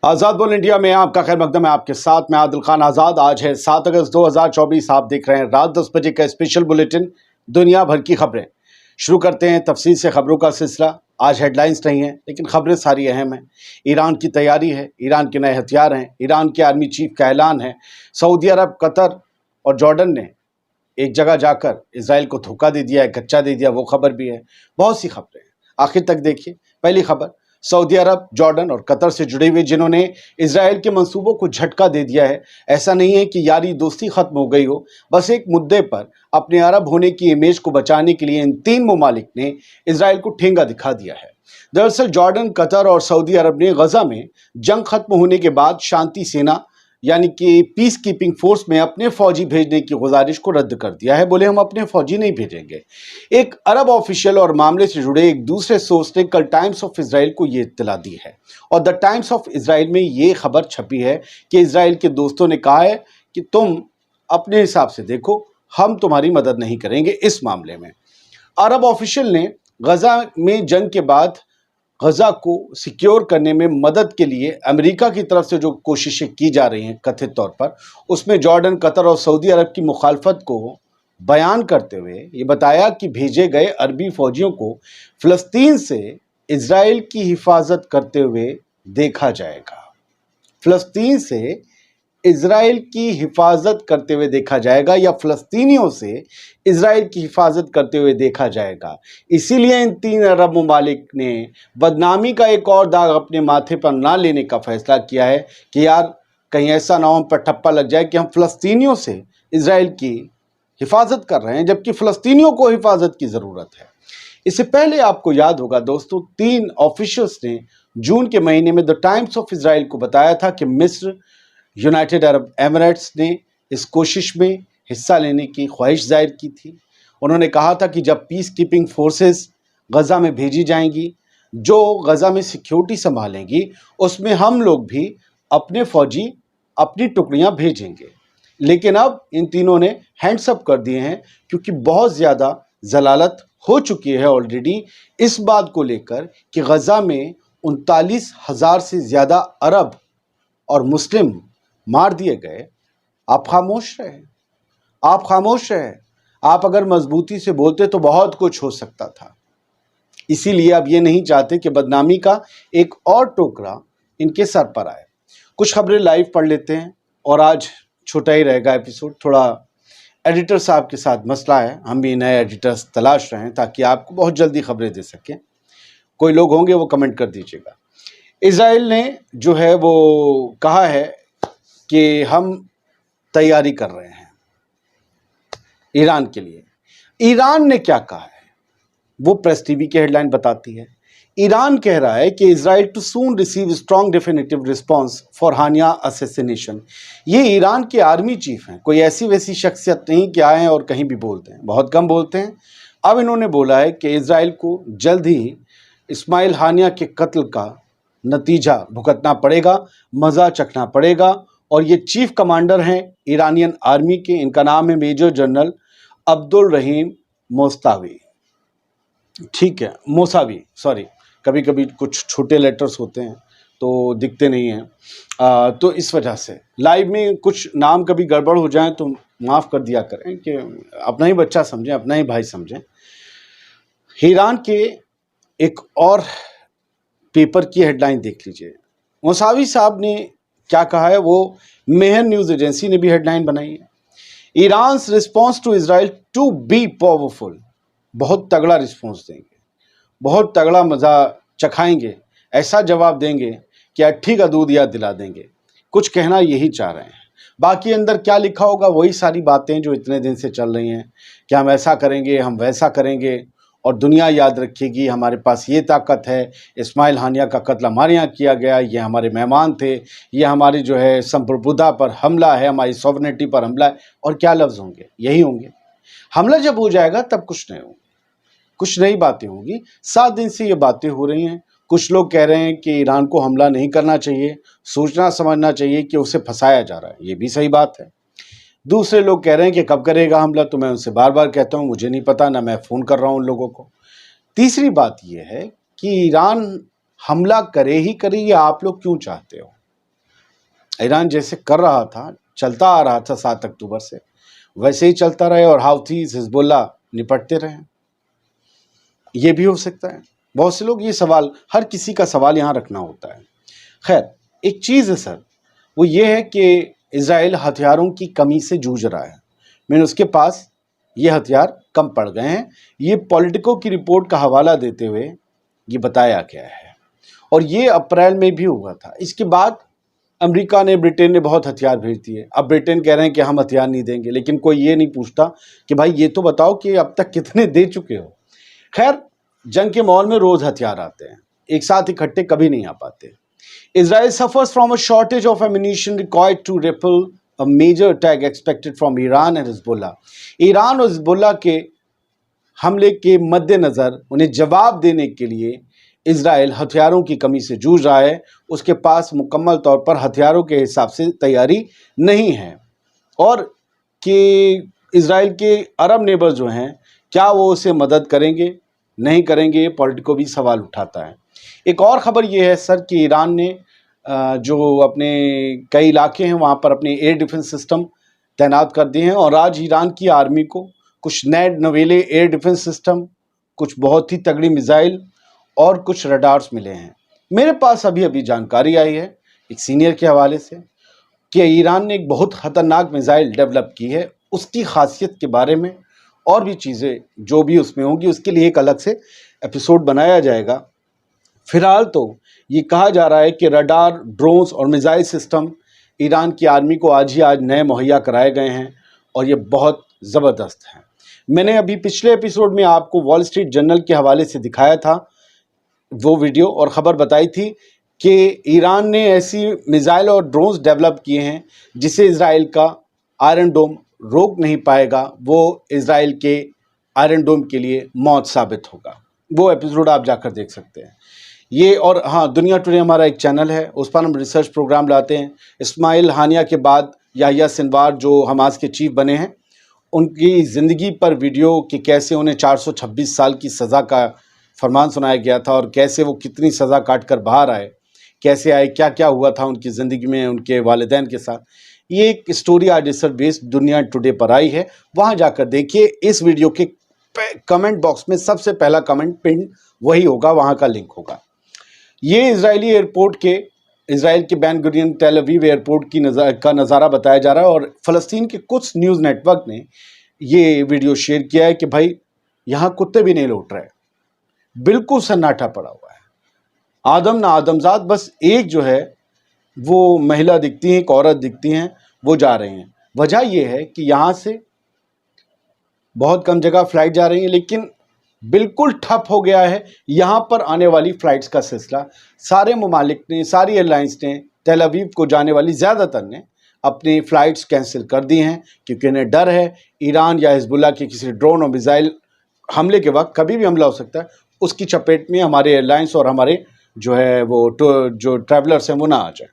آزاد بول انڈیا میں آپ کا خیر مقدم ہے. آپ کے ساتھ میں عادل خان آزاد. آج ہے 7 اگست 2024. آپ دیکھ رہے ہیں رات 10 بجے کا اسپیشل بلیٹن دنیا بھر کی خبریں. شروع کرتے ہیں تفصیل سے خبروں کا سلسلہ. آج ہیڈ لائنز نہیں ہیں لیکن خبریں ساری اہم ہیں. ایران کی تیاری ہے, ایران کے نئے ہتھیار ہیں, ایران کے آرمی چیف کا اعلان ہے, سعودی عرب, قطر اور جارڈن نے ایک جگہ جا کر اسرائیل کو دھوکہ دے دیا ہے, کچا دے دیا, وہ خبر بھی ہے. بہت سی خبریں ہیں, آخر تک دیکھیے. پہلی خبر, سعودی عرب, جارڈن اور قطر سے جڑے ہوئے جنہوں نے اسرائیل کے منصوبوں کو جھٹکا دے دیا ہے. ایسا نہیں ہے کہ یاری دوستی ختم ہو گئی ہو, بس ایک مدعے پر اپنے عرب ہونے کی امیج کو بچانے کے لیے ان تین ممالک نے اسرائیل کو ٹھینگا دکھا دیا ہے. دراصل جارڈن, قطر اور سعودی عرب نے غزہ میں جنگ ختم ہونے کے بعد شانتی سینا یعنی کہ پیس کیپنگ فورس میں اپنے فوجی بھیجنے کی گزارش کو رد کر دیا ہے. بولے ہم اپنے فوجی نہیں بھیجیں گے. ایک عرب آفیشل اور معاملے سے جڑے ایک دوسرے سورس نے کل ٹائمز آف اسرائیل کو یہ اطلاع دی ہے, اور دا ٹائمز آف اسرائیل میں یہ خبر چھپی ہے کہ اسرائیل کے دوستوں نے کہا ہے کہ تم اپنے حساب سے دیکھو, ہم تمہاری مدد نہیں کریں گے اس معاملے میں. عرب آفیشل نے غزہ میں جنگ کے بعد غزہ کو سیکیور کرنے میں مدد کے لیے امریکہ کی طرف سے جو کوششیں کی جا رہی ہیں کتھت طور پر, اس میں جارڈن, قطر اور سعودی عرب کی مخالفت کو بیان کرتے ہوئے یہ بتایا کہ بھیجے گئے عربی فوجیوں کو فلسطین سے اسرائیل کی حفاظت کرتے ہوئے دیکھا جائے گا. فلسطین سے اسرائیل کی حفاظت کرتے ہوئے دیکھا جائے گا یا فلسطینیوں سے اسرائیل کی حفاظت کرتے ہوئے دیکھا جائے گا. اسی لیے ان تین عرب ممالک نے بدنامی کا ایک اور داغ اپنے ماتھے پر نہ لینے کا فیصلہ کیا ہے کہ یار کہیں ایسا نہ ہو ہم پر ٹھپا لگ جائے کہ ہم فلسطینیوں سے اسرائیل کی حفاظت کر رہے ہیں جبکہ فلسطینیوں کو حفاظت کی ضرورت ہے. اس سے پہلے آپ کو یاد ہوگا دوستو, تین آفیشلز نے جون کے مہینے میں دا ٹائمز آف اسرائیل کو بتایا تھا کہ مصر, یونائٹڈ عرب ایمریٹس نے اس کوشش میں حصہ لینے کی خواہش ظاہر کی تھی. انہوں نے کہا تھا کہ جب پیس کیپنگ فورسز غزہ میں بھیجی جائیں گی جو غزہ میں سیکیورٹی سنبھالیں گی, اس میں ہم لوگ بھی اپنے فوجی اپنی ٹکڑیاں بھیجیں گے. لیکن اب ان تینوں نے ہینڈس اپ کر دیے ہیں کیونکہ بہت زیادہ ضلالت ہو چکی ہے آلریڈی اس بات کو لے کر کہ غزہ میں 39,000 سے زیادہ عرب اور مسلم مار دیے گئے. آپ خاموش رہے, آپ خاموش رہے. آپ اگر مضبوطی سے بولتے تو بہت کچھ ہو سکتا تھا. اسی لیے اب یہ نہیں چاہتے کہ بدنامی کا ایک اور ٹوکرا ان کے سر پر آئے. کچھ خبریں لائیو پڑھ لیتے ہیں, اور آج چھوٹا ہی رہے گا ایپیسوڈ. تھوڑا ایڈیٹر صاحب کے ساتھ مسئلہ ہے, ہم بھی نئے ایڈیٹرز تلاش رہے ہیں تاکہ آپ کو بہت جلدی خبریں دے سکیں. کوئی لوگ ہوں گے وہ کمنٹ کر دیجیے گا. اسرائیل نے جو ہے وہ کہا ہے کہ ہم تیاری کر رہے ہیں ایران کے لیے. ایران نے کیا کہا ہے وہ پریس ٹی وی کی ہیڈ لائن بتاتی ہے. ایران کہہ رہا ہے کہ Israel to soon receive strong definitive response for Haniyeh assassination. یہ ایران کے آرمی چیف ہیں, کوئی ایسی ویسی شخصیت نہیں کہ آئیں اور کہیں بھی بولتے ہیں, بہت کم بولتے ہیں. اب انہوں نے بولا ہے کہ اسرائیل کو جلد ہی اسماعیل ہانیہ کے قتل کا نتیجہ بھگتنا پڑے گا, مزہ چکھنا پڑے گا. اور یہ چیف کمانڈر ہیں ایرانین آرمی کے, ان کا نام ہے میجر جنرل عبد الرحیم موساوی. ٹھیک ہے, موساوی, سوری, کبھی کبھی کچھ چھوٹے لیٹرز ہوتے ہیں تو دکھتے نہیں ہیں, تو اس وجہ سے لائیو میں کچھ نام کبھی گڑبڑ ہو جائیں تو معاف کر دیا کریں کہ اپنا ہی بچہ سمجھیں, اپنا ہی بھائی سمجھیں. ایران کے ایک اور پیپر کی ہیڈ لائن دیکھ لیجئے. موساوی صاحب نے کیا کہا ہے, وہ مہر نیوز ایجنسی نے بھی ہیڈ لائن بنائی ہے. Iran's response to Israel to be powerful. بہت تگڑا رسپانس دیں گے, بہت تگڑا مزہ چکھائیں گے, ایسا جواب دیں گے کہ اٹھی کا دودھ یاد دلا دیں گے. کچھ کہنا یہی چاہ رہے ہیں. باقی اندر کیا لکھا ہوگا وہی ساری باتیں جو اتنے دن سے چل رہی ہیں کہ ہم ایسا کریں گے, ہم ویسا کریں گے, اور دنیا یاد رکھے گی ہمارے پاس یہ طاقت ہے. اسماعیل ہانیہ کا قتل ہمارے یہاں کیا گیا, یہ ہمارے مہمان تھے, یہ ہماری جو ہے سمپربدھا پر حملہ ہے, ہماری سوورنٹی پر حملہ ہے. اور کیا لفظ ہوں گے, یہی ہوں گے. حملہ جب ہو جائے گا تب کچھ نہیں ہوگا, کچھ نئی باتیں ہوں گی. 7 دن سے یہ باتیں ہو رہی ہیں. کچھ لوگ کہہ رہے ہیں کہ ایران کو حملہ نہیں کرنا چاہیے, سوچنا سمجھنا چاہیے کہ اسے پھنسایا جا رہا ہے. یہ بھی صحیح بات ہے. دوسرے لوگ کہہ رہے ہیں کہ کب کرے گا حملہ, تو میں ان سے بار بار کہتا ہوں مجھے نہیں پتا, نہ میں فون کر رہا ہوں ان لوگوں کو. تیسری بات یہ ہے کہ ایران حملہ کرے ہی کرے, یہ آپ لوگ کیوں چاہتے ہو؟ ایران جیسے کر رہا تھا، چلتا آ رہا تھا 7 اکتوبر سے، ویسے ہی چلتا رہے اور حوثیز حزب اللہ نپٹتے رہے. یہ بھی ہو سکتا ہے. بہت سے لوگ یہ سوال، ہر کسی کا سوال یہاں رکھنا ہوتا ہے. خیر، ایک چیز ہے سر، وہ یہ ہے کہ اسرائیل ہتھیاروں کی کمی سے جوجھ رہا ہے. میں نے اس کے پاس یہ ہتھیار کم پڑ گئے ہیں. یہ پولیٹیکو کی رپورٹ کا حوالہ دیتے ہوئے یہ بتایا گیا ہے، اور یہ اپریل میں بھی ہوا تھا. اس کے بعد امریکہ نے، برٹین نے بہت ہتھیار بھیج دیے. اب برٹین کہہ رہے ہیں کہ ہم ہتھیار نہیں دیں گے، لیکن کوئی یہ نہیں پوچھتا کہ بھائی یہ تو بتاؤ کہ اب تک کتنے دے چکے ہو. خیر، جنگ کے ماحول میں روز ہتھیار آتے ہیں، ایک ساتھ اکٹھے کبھی نہیں آ پاتے. Israel suffers from a shortage of ammunition required to repel a major attack expected from Iran and Hezbollah. Iran اور حزب اللہ کے حملے کے مد نظر انہیں جواب دینے کے لیے اسرائیل ہتھیاروں کی کمی سے جوجھ رہا ہے. اس کے پاس مکمل طور پر ہتھیاروں کے حساب سے تیاری نہیں ہے، اور کہ اسرائیل کے عرب نیبر جو ہیں، کیا وہ اسے مدد کریں گے نہیں کریں گے، یہ پولیٹیکو بھی سوال اٹھاتا ہے. ایک اور خبر یہ ہے سر کہ ایران نے جو اپنے کئی علاقے ہیں وہاں پر اپنے ایئر ڈیفنس سسٹم تعینات کر دیے ہیں، اور آج ایران کی آرمی کو کچھ نئے نویلے ایئر ڈیفنس سسٹم، کچھ بہت ہی تگڑی میزائل اور کچھ ریڈارز ملے ہیں. میرے پاس ابھی جانکاری آئی ہے ایک سینئر کے حوالے سے کہ ایران نے ایک بہت خطرناک میزائل ڈیولپ کی ہے. اس کی خاصیت کے بارے میں اور بھی چیزیں جو بھی اس میں ہوں گی، اس کے لیے ایک الگ سے ایپیسوڈ بنایا جائے گا. فی الحال تو یہ کہا جا رہا ہے کہ ریڈار، ڈرونز اور میزائل سسٹم ایران کی آرمی کو آج نئے مہیا کرائے گئے ہیں، اور یہ بہت زبردست ہیں. میں نے ابھی پچھلے ایپیسوڈ میں آپ کو وال اسٹریٹ جرنل کے حوالے سے دکھایا تھا وہ ویڈیو، اور خبر بتائی تھی کہ ایران نے ایسی میزائل اور ڈرونز ڈیولپ کیے ہیں جسے اسرائیل کا آئرن ڈوم روک نہیں پائے گا. وہ اسرائیل کے آئرن ڈوم کے لیے موت ثابت ہوگا. وہ ایپیسوڈ آپ جا کر دیکھ سکتے ہیں. یہ اور ہاں، دنیا ٹوڈے ہمارا ایک چینل ہے، اس پر ہم ریسرچ پروگرام لاتے ہیں. اسماعیل ہانیہ کے بعد یحییٰ سنوار جو حماس کے چیف بنے ہیں، ان کی زندگی پر ویڈیو کہ کیسے انہیں 426 سال کی سزا کا فرمان سنایا گیا تھا، اور کیسے وہ کتنی سزا کاٹ کر باہر آئے، کیسے آئے، کیا کیا ہوا تھا ان کی زندگی میں ان کے والدین کے ساتھ. یہ ایک اسٹوری آج ریسرچ بیس دنیا ٹوڈے پر آئی ہے، وہاں جا کر دیکھیے. اس ویڈیو کے کمنٹ باکس میں سب سے پہلا کمنٹ پن وہی ہوگا، وہاں کا لنک ہوگا. یہ اسرائیلی ایئرپورٹ کے، اسرائیل کے بین گورین ٹیل اویو ایئرپورٹ کا نظارہ بتایا جا رہا ہے، اور فلسطین کے کچھ نیوز نیٹ ورک نے یہ ویڈیو شیئر کیا ہے کہ بھائی یہاں کتے بھی نہیں لوٹ رہے، بالکل سناٹا پڑا ہوا ہے. آدم نہ آدمزاد، بس ایک جو ہے وہ مہیلا دکھتی ہیں، ایک عورت دکھتی ہیں، وہ جا رہے ہیں. وجہ یہ ہے کہ یہاں سے بہت کم جگہ فلائٹ جا رہی ہیں، لیکن بالکل ٹھپ ہو گیا ہے یہاں پر آنے والی فلائٹس کا سلسلہ. سارے ممالک نے، ساری ایئر لائنس نے ٹیل اویو کو جانے والی زیادہ تر نے اپنی فلائٹس کینسل کر دی ہیں، کیونکہ انہیں ڈر ہے ایران یا حزب اللہ کے کسی ڈرون اور میزائل حملے کے وقت کبھی بھی حملہ ہو سکتا ہے، اس کی چپیٹ میں ہمارے ایئر لائنس اور ہمارے جو ہے وہ جو ٹریولرس ہیں وہ نہ آ جائیں.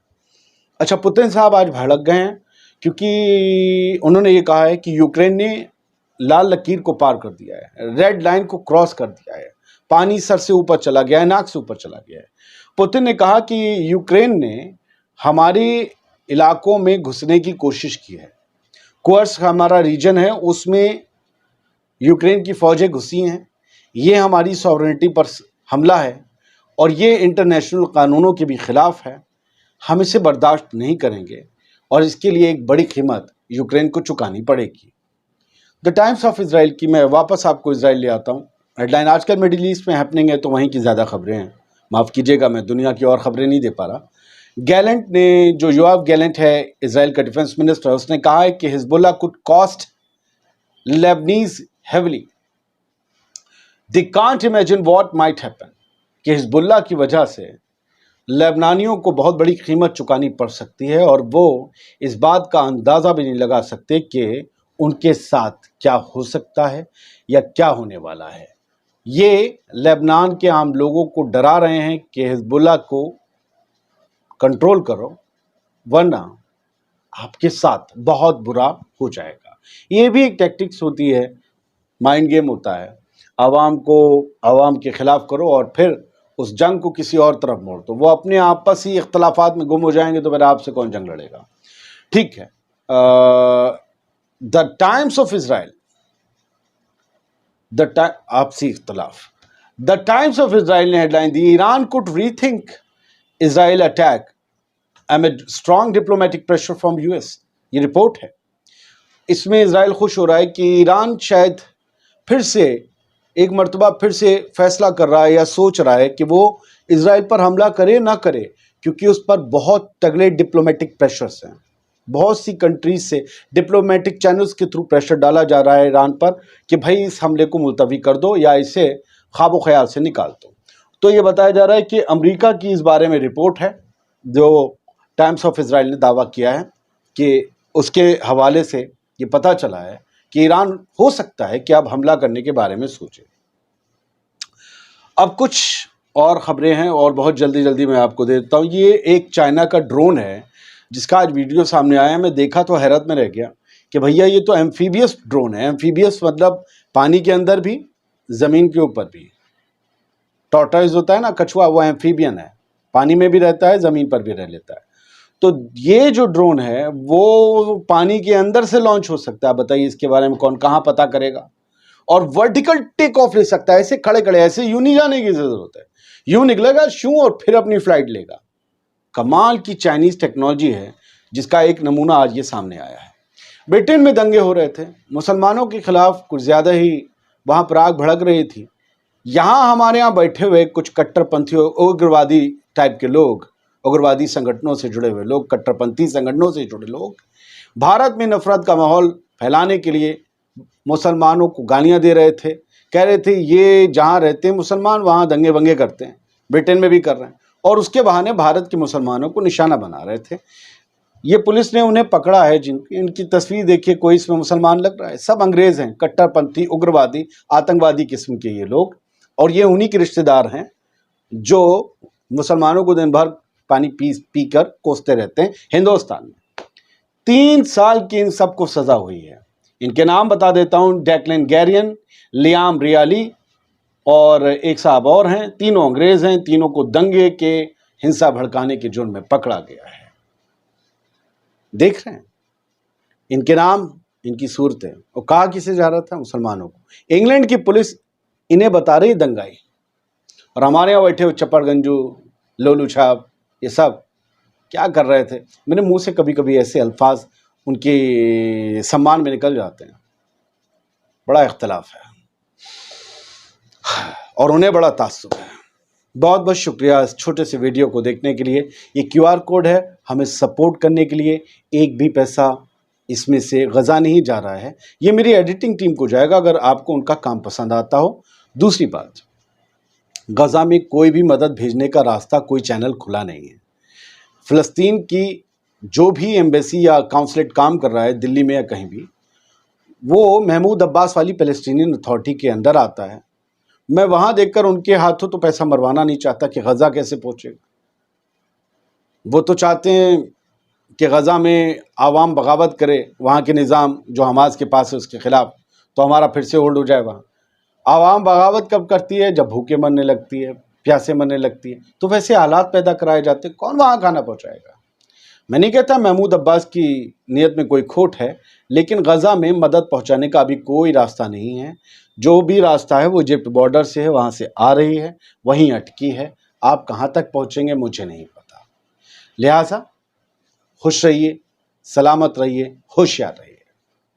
اچھا، پوتن صاحب آج بھڑک گئے ہیں کیونکہ انہوں نے یہ کہا ہے کہ یوکرین نے لال لکیر کو پار کر دیا ہے، ریڈ لائن کو کراس کر دیا ہے، پانی سر سے اوپر چلا گیا ہے، ناک سے اوپر چلا گیا ہے. پوتن نے کہا کہ یوکرین نے ہمارے علاقوں میں گھسنے کی کوشش کی ہے. کورسک ہمارا ریجن ہے، اس میں یوکرین کی فوجیں گھسی ہیں، یہ ہماری سوورنٹی پر حملہ ہے، اور یہ انٹرنیشنل قانونوں کے بھی خلاف ہے. ہم اسے برداشت نہیں کریں گے، اور اس کے لیے ایک بڑی قیمت یوکرین کو چکانی پڑے گی. دا ٹائمز آف اسرائیل کی، میں واپس آپ کو اسرائیل لے آتا ہوں. ہیڈ لائن: آج کل مڈل ایسٹ میں ہیپننگ ہے تو وہیں کی زیادہ خبریں ہیں. معاف کیجیے گا، میں دنیا کی اور خبریں نہیں دے پا رہا. گیلنٹ نے، جو یوآف گیلنٹ ہے اسرائیل کا ڈیفنس منسٹر، اس نے کہا ہے کہ حزب اللہ could cost Lebanese heavily. They can't imagine what might happen. کہ حزب اللہ کی وجہ سے لبنانیوں کو بہت بڑی قیمت چکانی پڑ سکتی ہے، اور وہ اس بات کا اندازہ بھی نہیں لگا سکتے کہ ان کے ساتھ کیا ہو سکتا ہے یا کیا ہونے والا ہے. یہ لبنان کے عام لوگوں کو ڈرا رہے ہیں کہ حزب اللہ کو کنٹرول کرو ورنہ آپ کے ساتھ بہت برا ہو جائے گا. یہ بھی ایک ٹیکٹکس ہوتی ہے، مائنڈ گیم ہوتا ہے. عوام کے خلاف کرو اور پھر اس جنگ کو کسی اور طرف موڑ دو. وہ اپنے آپسی اختلافات میں گم ہو جائیں گے تو پھر آپ سے کون جنگ لڑے گا. ٹھیک ہے. دا ٹائمس آف اسرائیل، آپسی اختلاف. دا ٹائمس آف اسرائیل نے ہیڈ لائن دی، Iran could rethink Israel attack amid strong diplomatic pressure from US. یہ رپورٹ ہے. اس میں اسرائیل خوش ہو رہا ہے کہ ایران شاید پھر سے ایک مرتبہ پھر سے فیصلہ کر رہا ہے یا سوچ رہا ہے کہ وہ اسرائیل پر حملہ کرے نہ کرے، کیونکہ اس پر بہت تگڑے ڈپلومیٹک پریشرز ہیں. بہت سی کنٹریز سے ڈپلومیٹک چینلز کے تھرو پریشر ڈالا جا رہا ہے ایران پر کہ بھائی اس حملے کو ملتوی کر دو یا اسے خواب و خیال سے نکال دو. تو یہ بتایا جا رہا ہے کہ امریکہ کی اس بارے میں رپورٹ ہے جو ٹائمس آف اسرائیل نے دعویٰ کیا ہے کہ اس کے حوالے سے یہ پتہ چلا ہے کہ ایران ہو سکتا ہے کہ اب حملہ کرنے کے بارے میں سوچے. اب کچھ اور خبریں ہیں اور بہت جلدی میں آپ کو دے دیتا ہوں. یہ ایک چائنا کا ڈرون ہے جس کا آج ویڈیو سامنے آیا. میں دیکھا تو حیرت میں رہ گیا کہ بھیا یہ تو ایمفیبیس ڈرون ہے. ایمفیبیس مطلب پانی کے اندر بھی زمین کے اوپر بھی. ٹارٹائز ہوتا ہے نا کچھوا، وہ ایمفیبین ہے، پانی میں بھی رہتا ہے زمین پر بھی رہ لیتا ہے. تو یہ جو ڈرون ہے وہ پانی کے اندر سے لانچ ہو سکتا ہے. بتائیے اس کے بارے میں کون کہاں پتہ کرے گا. اور ورٹیکل ٹیک آف لے سکتا ہے، ایسے کھڑے ایسے یوں نہیں جانے کی ضرورت ہے، یوں نکلے گا شوں اور پھر اپنی فلائٹ لے گا. کمال کی چائنیز ٹیکنالوجی ہے جس کا ایک نمونہ آج یہ سامنے آیا ہے. برٹن میں دنگے ہو رہے تھے مسلمانوں کے خلاف، کچھ زیادہ ہی وہاں پر آگ بھڑک رہی تھی. یہاں ہمارے یہاں بیٹھے ہوئے کچھ کٹر پنتھی اگروادی ٹائپ کے لوگ، اگروادی سنگھنوں سے جڑے ہوئے لوگ، کٹر پنتھی سنگھنوں سے جڑے لوگ بھارت میں نفرت کا ماحول پھیلانے کے لیے مسلمانوں کو گالیاں دے رہے تھے. کہہ رہے تھے یہ جہاں رہتے ہیں مسلمان وہاں دنگے بنگے کرتے ہیں، برٹن میں بھی کر رہے ہیں، اور اس کے بہانے بھارت کے مسلمانوں کو نشانہ بنا رہے تھے. یہ پولیس نے انہیں پکڑا ہے. ان کی تصویر دیکھیے، کوئی اس میں مسلمان لگ رہا ہے؟ سب انگریز ہیں، کٹر پنتھی اگروادی آتنکوادی قسم کے یہ لوگ. اور یہ انہی کے رشتہ دار ہیں جو مسلمانوں کو دن بھر پانی پی کر کوستے رہتے ہیں. ہندوستان میں 3 سال کی ان سب کو سزا ہوئی ہے. ان کے نام بتا دیتا ہوں: ڈیکلن گیرین، لیام ریالی اور ایک صاحب اور ہیں. تینوں انگریز ہیں. تینوں کو دنگے کے ہنسا بھڑکانے کے جرم میں پکڑا گیا ہے. دیکھ رہے ہیں ان کے نام، ان کی صورتیں. اور کہا کسے جا رہا تھا؟ مسلمانوں کو. انگلینڈ کی پولیس انہیں بتا رہی دنگائی، اور ہمارے یہاں بیٹھے ہوئے چپڑ گنجو، لولو چھاپ، یہ سب کیا کر رہے تھے؟ میرے منہ سے کبھی کبھی ایسے الفاظ ان کے سمان میں نکل جاتے ہیں. بڑا اختلاف ہے اور انہیں بڑا تعصب ہے. بہت بہت شکریہ اس چھوٹے سے ویڈیو کو دیکھنے کے لیے. یہ QR کوڈ ہے ہمیں سپورٹ کرنے کے لیے. ایک بھی پیسہ اس میں سے غذا نہیں جا رہا ہے، یہ میری ایڈیٹنگ ٹیم کو جائے گا اگر آپ کو ان کا کام پسند آتا ہو. دوسری بات، غزہ میں کوئی بھی مدد بھیجنے کا راستہ، کوئی چینل کھلا نہیں ہے. فلسطین کی جو بھی ایمبیسی یا کانسلیٹ کام کر رہا ہے دلی میں یا کہیں بھی، وہ محمود عباس والی فلسطینین اتھارٹی کے اندر آتا ہے. میں وہاں دیکھ کر ان کے ہاتھوں تو پیسہ مروانا نہیں چاہتا کہ غزہ کیسے پہنچے گا. وہ تو چاہتے ہیں کہ غزہ میں عوام بغاوت کرے، وہاں کے نظام جو حماس کے پاس ہے اس کے خلاف، تو ہمارا پھر سے ہولڈ ہو جائے. وہاں عوام بغاوت کب کرتی ہے؟ جب بھوکے مرنے لگتی ہے، پیاسے مرنے لگتی ہے. تو ویسے حالات پیدا کرائے جاتے، کون وہاں کھانا پہنچائے گا؟ میں نہیں کہتا محمود عباس کی نیت میں کوئی کھوٹ ہے، لیکن غزہ میں مدد پہنچانے کا ابھی کوئی راستہ نہیں ہے. جو بھی راستہ ہے وہ ایجپٹ بارڈر سے ہے، وہاں سے آ رہی ہے، وہیں اٹکی ہے. آپ کہاں تک پہنچیں گے مجھے نہیں پتا. لہٰذا خوش رہیے، سلامت رہیے، ہوشیار رہیے.